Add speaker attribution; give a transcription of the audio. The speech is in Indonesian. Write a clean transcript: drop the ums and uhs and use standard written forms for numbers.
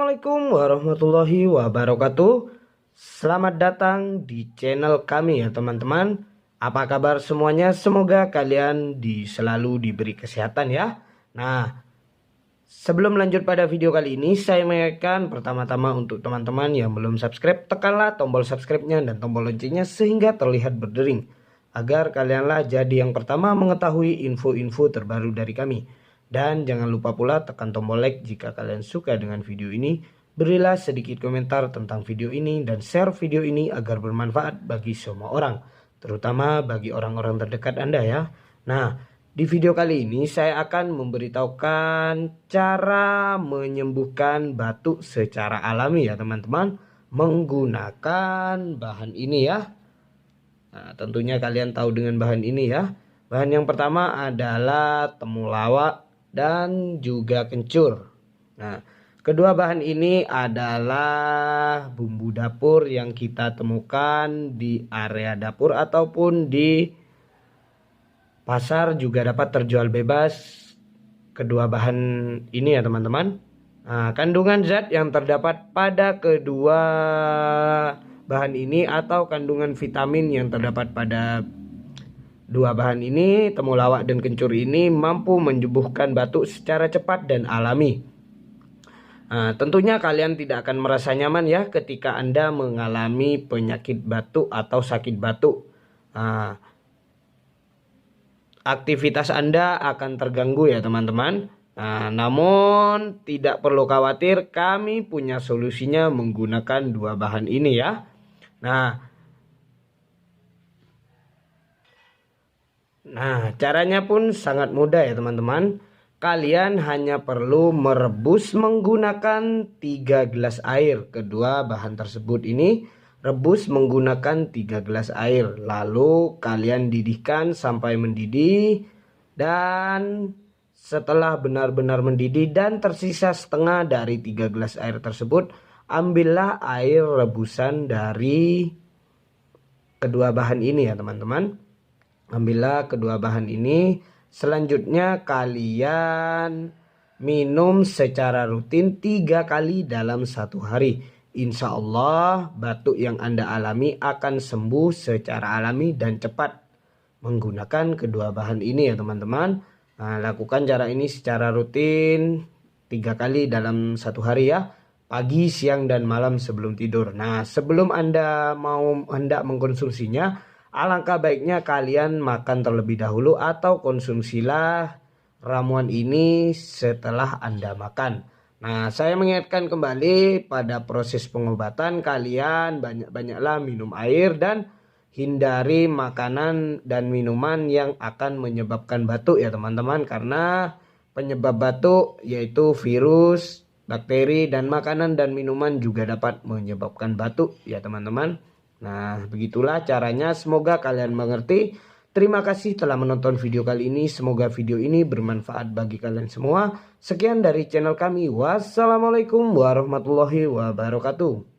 Speaker 1: Assalamualaikum warahmatullahi wabarakatuh. Selamat datang di channel kami ya teman-teman. Apa kabar semuanya? Semoga kalian selalu diberi kesehatan ya. Nah, sebelum lanjut pada video kali ini, saya mengingatkan pertama-tama untuk teman-teman yang belum subscribe, tekanlah tombol subscribe-nya dan tombol loncengnya sehingga terlihat berdering, agar kalianlah jadi yang pertama mengetahui info-info terbaru dari kami. Dan jangan lupa pula tekan tombol like jika kalian suka dengan video ini. Berilah sedikit komentar tentang video ini dan share video ini agar bermanfaat bagi semua orang, terutama bagi orang-orang terdekat Anda ya. Nah, di video kali ini saya akan memberitahukan cara menyembuhkan batuk secara alami ya teman-teman, menggunakan bahan ini ya. Nah, tentunya kalian tahu dengan bahan ini ya. Bahan yang pertama adalah temulawak dan juga kencur. Nah, kedua bahan ini adalah bumbu dapur yang kita temukan di area dapur ataupun di pasar, juga dapat terjual bebas kedua bahan ini ya teman-teman. Nah, kandungan zat yang terdapat pada kedua bahan ini atau kandungan vitamin yang terdapat pada dua bahan ini, temulawak dan kencur ini, mampu menyembuhkan batuk secara cepat dan alami. Nah, tentunya kalian tidak akan merasa nyaman ya ketika Anda mengalami penyakit batuk atau sakit batuk. Nah, aktivitas Anda akan terganggu ya teman-teman. Nah, namun tidak perlu khawatir, kami punya solusinya menggunakan dua bahan ini ya. Nah, caranya pun sangat mudah ya teman-teman. Kalian hanya perlu merebus menggunakan 3 gelas air. Kedua bahan tersebut ini rebus menggunakan 3 gelas air. Lalu kalian didihkan sampai mendidih. Dan setelah benar-benar mendidih dan tersisa setengah dari 3 gelas air tersebut, ambillah air rebusan dari kedua bahan ini ya teman-teman. Ambillah kedua bahan ini. Selanjutnya kalian minum secara rutin 3 kali dalam 1 hari. Insya Allah batuk yang Anda alami akan sembuh secara alami dan cepat menggunakan kedua bahan ini ya teman-teman. Nah, lakukan cara ini secara rutin 3 kali dalam 1 hari ya. Pagi, siang, dan malam sebelum tidur. Nah, sebelum Anda hendak mengkonsumsinya, alangkah baiknya kalian makan terlebih dahulu atau konsumsilah ramuan ini setelah Anda makan. Nah, saya mengingatkan kembali pada proses pengobatan, kalian banyak-banyaklah minum air dan hindari makanan dan minuman yang akan menyebabkan batuk ya teman-teman. Karena penyebab batuk yaitu virus, bakteri, dan makanan dan minuman juga dapat menyebabkan batuk ya teman-teman. Nah, begitulah caranya. Semoga kalian mengerti. Terima kasih telah menonton video kali ini. Semoga video ini bermanfaat bagi kalian semua. Sekian dari channel kami. Wassalamualaikum warahmatullahi wabarakatuh.